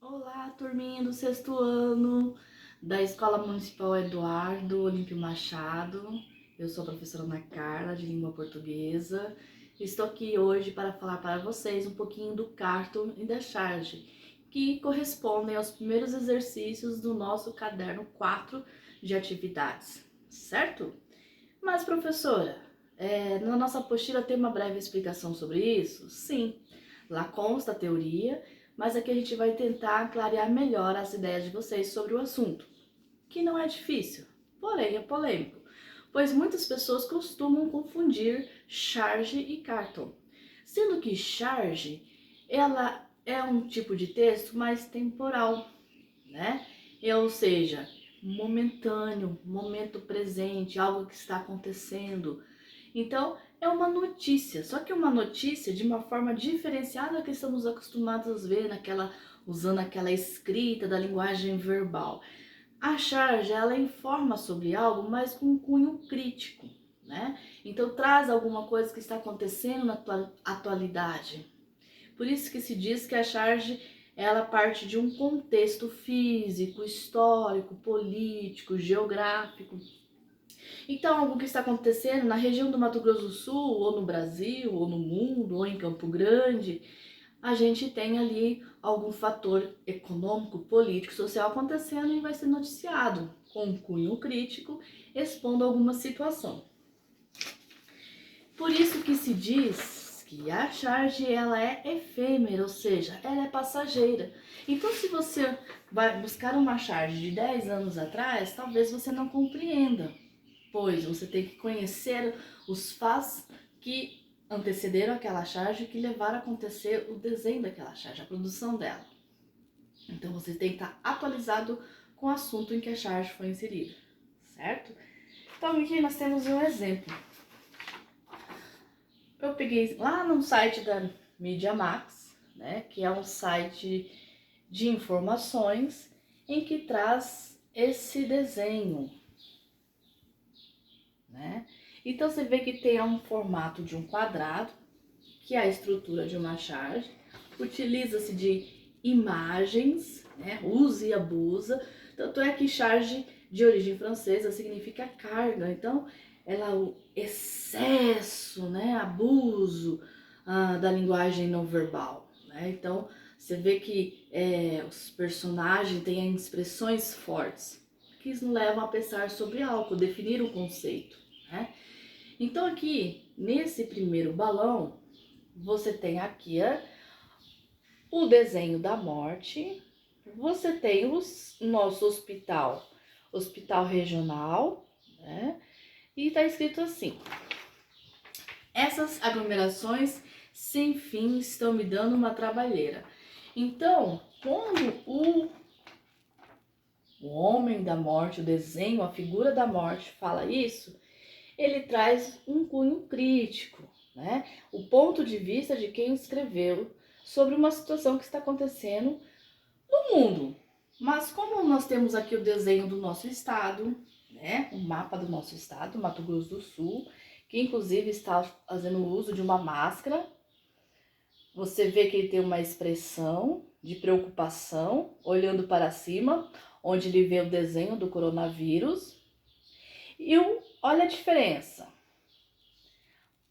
Olá, turminha do sexto ano da Escola Municipal Eduardo Olímpio Machado. Eu sou a professora Ana Carla, de língua portuguesa. Estou aqui hoje para falar para vocês um pouquinho do cartoon e da charge, que correspondem aos primeiros exercícios do nosso caderno 4 de atividades, certo? Mas, professora, na nossa apostila tem uma breve explicação sobre isso? Sim, lá consta a teoria, mas aqui a gente vai tentar clarear melhor as ideias de vocês sobre o assunto, que não é difícil, porém é polêmico, pois muitas pessoas costumam confundir charge e cartoon, sendo que charge, ela é um tipo de texto mais temporal, né? Ou seja, momentâneo, momento presente, algo que está acontecendo. Então, é uma notícia, só que uma notícia de uma forma diferenciada que estamos acostumados a ver usando aquela escrita da linguagem verbal. A charge, ela informa sobre algo, mas com um cunho crítico, né? Então, traz alguma coisa que está acontecendo na atualidade. Por isso que se diz que a charge ela parte de um contexto físico, histórico, político, geográfico. Então, algo que está acontecendo na região do Mato Grosso do Sul, ou no Brasil, ou no mundo, ou em Campo Grande, a gente tem ali algum fator econômico, político, social acontecendo e vai ser noticiado com um cunho crítico, expondo alguma situação. Por isso que se diz que a charge ela é efêmera, ou seja, ela é passageira. Então, se você vai buscar uma charge de 10 anos atrás, talvez você não compreenda, pois você tem que conhecer os fatos que antecederam aquela charge e que levaram a acontecer o desenho daquela charge, a produção dela. Então, você tem que estar atualizado com o assunto em que a charge foi inserida, certo? Então, aqui nós temos um exemplo. Eu peguei lá no site da Media Max, né, que é um site de informações em que traz esse desenho, né? Então você vê que tem um formato de um quadrado, que é a estrutura de uma charge, utiliza-se de imagens, né, usa e abusa, tanto é que charge de origem francesa significa carga, então ela o excesso, né, abuso da linguagem não verbal, né? Então você vê que os personagens têm expressões fortes que nos levam a pensar sobre algo, definir um conceito, né? Então aqui nesse primeiro balão você tem aqui o desenho da morte, você tem o nosso hospital regional, né? E tá escrito assim: essas aglomerações sem fim estão me dando uma trabalheira. Então, quando o homem da morte, o desenho, a figura da morte fala isso, ele traz um cunho crítico, né? O ponto de vista de quem escreveu sobre uma situação que está acontecendo no mundo. Mas como nós temos aqui o desenho do nosso estado, né? O mapa do nosso estado, Mato Grosso do Sul, que inclusive está fazendo uso de uma máscara. Você vê que ele tem uma expressão de preocupação, olhando para cima, onde ele vê o desenho do coronavírus. E olha a diferença.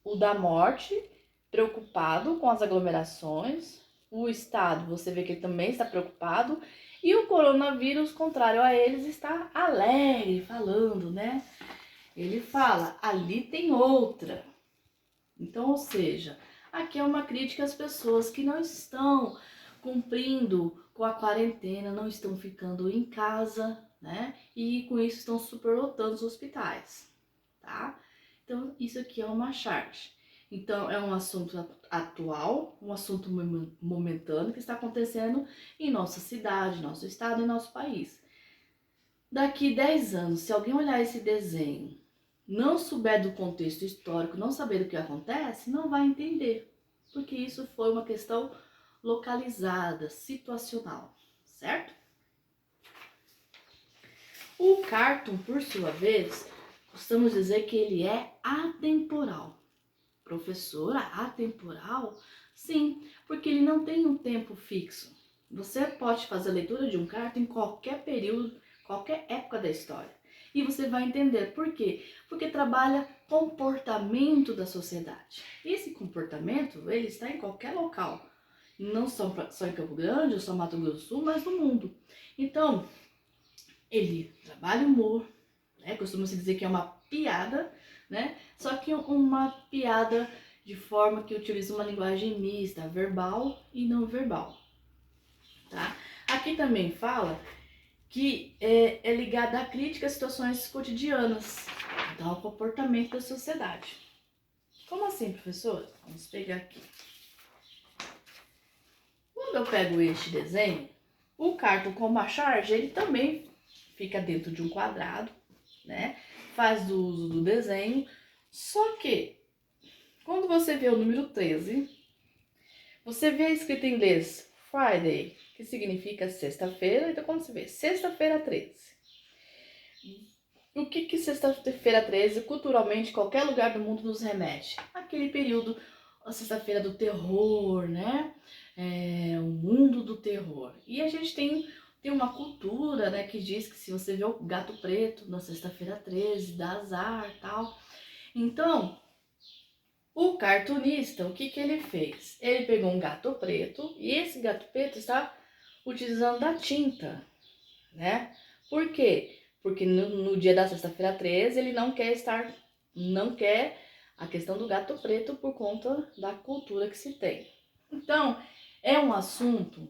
O da morte, preocupado com as aglomerações. O Estado, você vê que ele também está preocupado. E o coronavírus, contrário a eles, está alegre, falando, né? Ele fala, ali tem outra. Então, ou seja, aqui é uma crítica às pessoas que não estão cumprindo com a quarentena, não estão ficando em casa, né? E com isso estão superlotando os hospitais, tá? Então, isso aqui é uma charge. Então, é um assunto atual, um assunto momentâneo que está acontecendo em nossa cidade, nosso estado e nosso país. Daqui 10 anos, se alguém olhar esse desenho, não souber do contexto histórico, não saber o que acontece, não vai entender, porque isso foi uma questão localizada, situacional, certo? O cartoon, por sua vez, costumamos dizer que ele é atemporal. Professora, atemporal? Sim, porque ele não tem um tempo fixo, Você pode fazer a leitura de um carto em qualquer período, qualquer época da história. E você vai entender por quê? Porque trabalha comportamento da sociedade. Esse comportamento, ele está em qualquer local. Não só em Campo Grande, ou só Mato Grosso do Sul, mas no mundo. Então, ele trabalha o humor, né? Costuma-se dizer que é uma piada, né? Só que uma piada de forma que utiliza uma linguagem mista, verbal e não verbal, tá? Aqui também fala que é ligada à crítica a situações cotidianas, então ao comportamento da sociedade. Como assim, professor? Vamos pegar aqui. Quando eu pego este desenho, o cartão com uma charge, ele também fica dentro de um quadrado, né? Faz o uso do desenho, só que quando você vê o número 13, você vê a escrita em inglês Friday, que significa sexta-feira. Então, quando você vê sexta-feira 13, o que sexta-feira 13, culturalmente, qualquer lugar do mundo nos remete? Aquele período, a sexta-feira do terror, né? O mundo do terror. E a gente tem uma cultura, né, que diz que se você vê o gato preto na sexta-feira 13, dá azar e tal. Então, o cartunista, o que ele fez? Ele pegou um gato preto e esse gato preto está utilizando da tinta, né? Por quê? Porque no dia da sexta-feira 13 ele não quer a questão do gato preto por conta da cultura que se tem. Então, é um assunto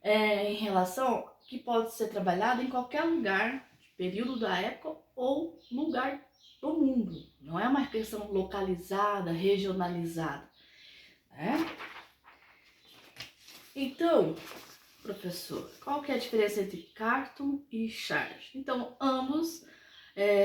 em relação que pode ser trabalhado em qualquer lugar, período da época ou lugar do mundo. Não é uma questão localizada, regionalizada, né? Então, professor, qual que é a diferença entre cartoon e charge? Então, ambos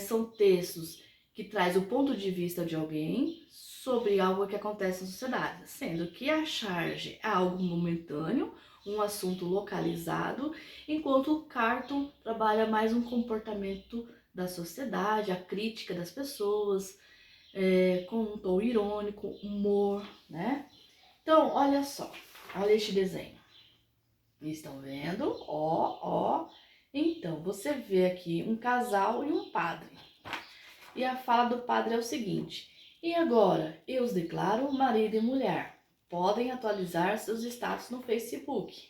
são textos que traz o ponto de vista de alguém sobre algo que acontece na sociedade, sendo que a charge é algo momentâneo, um assunto localizado, enquanto o cartoon trabalha mais um comportamento da sociedade, a crítica das pessoas, com um tom irônico, humor, né? Então, olha só, olha este desenho. Estão vendo? Ó. Então, você vê aqui um casal e um padre. E a fala do padre é o seguinte: e agora, eu os declaro marido e mulher. Podem atualizar seus status no Facebook.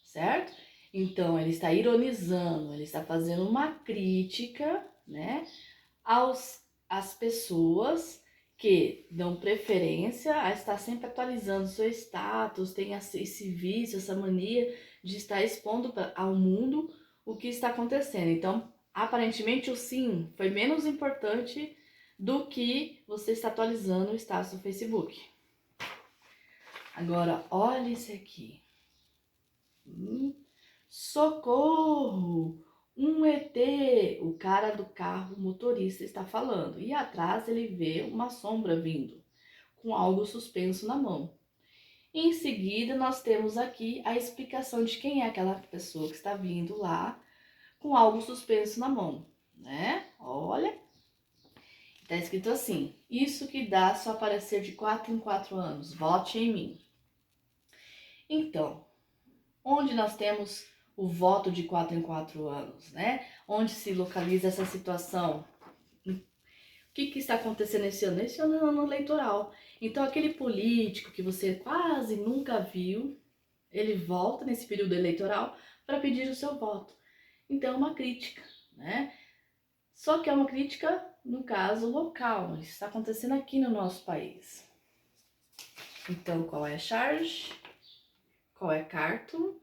Certo? Então, ele está ironizando, ele está fazendo uma crítica, né, às pessoas que dão preferência a estar sempre atualizando seu status, tem esse vício, essa mania de estar expondo ao mundo o que está acontecendo. Então, aparentemente, o sim foi menos importante do que você está atualizando o status do Facebook. Agora, olha esse aqui. Socorro! Um ET! O cara do carro motorista está falando. E atrás ele vê uma sombra vindo, com algo suspenso na mão. Em seguida, nós temos aqui a explicação de quem é aquela pessoa que está vindo lá com algo suspenso na mão, né? Olha, está escrito assim: isso que dá só aparecer de 4 em 4 anos, vote em mim. Então, onde nós temos o voto de 4 em 4 anos, né? Onde se localiza essa situação? O que está acontecendo esse ano? Esse ano é ano eleitoral. Então, aquele político que você quase nunca viu, ele volta nesse período eleitoral para pedir o seu voto. Então, é uma crítica, né? Só que é uma crítica, no caso, local. Isso está acontecendo aqui no nosso país. Então, qual é a charge? Qual é cartoon?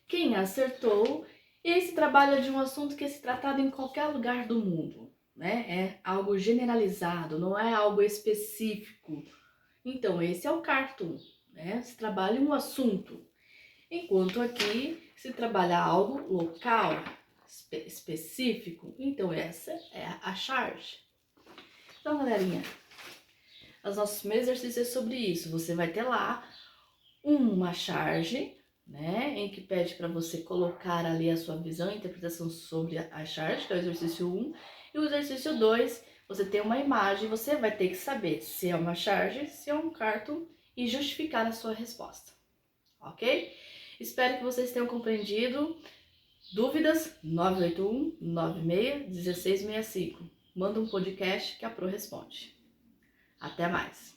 Quem acertou? Esse trabalha de um assunto que é tratado em qualquer lugar do mundo, né? É algo generalizado, não é algo específico. Então, esse é o cartoon, né? Se trabalha um assunto. Enquanto aqui se trabalha algo local, específico. Então, essa é a charge. Então, galerinha, os nossos primeiros exercícios é sobre isso. Você vai ter lá uma charge, né, em que pede para você colocar ali a sua visão e interpretação sobre a charge, que é o exercício 1, e o exercício 2, você tem uma imagem, você vai ter que saber se é uma charge, se é um cartoon e justificar a sua resposta. ok? Espero que vocês tenham compreendido. Dúvidas? 981-96-1665. Manda um podcast que a Pro responde. Até mais!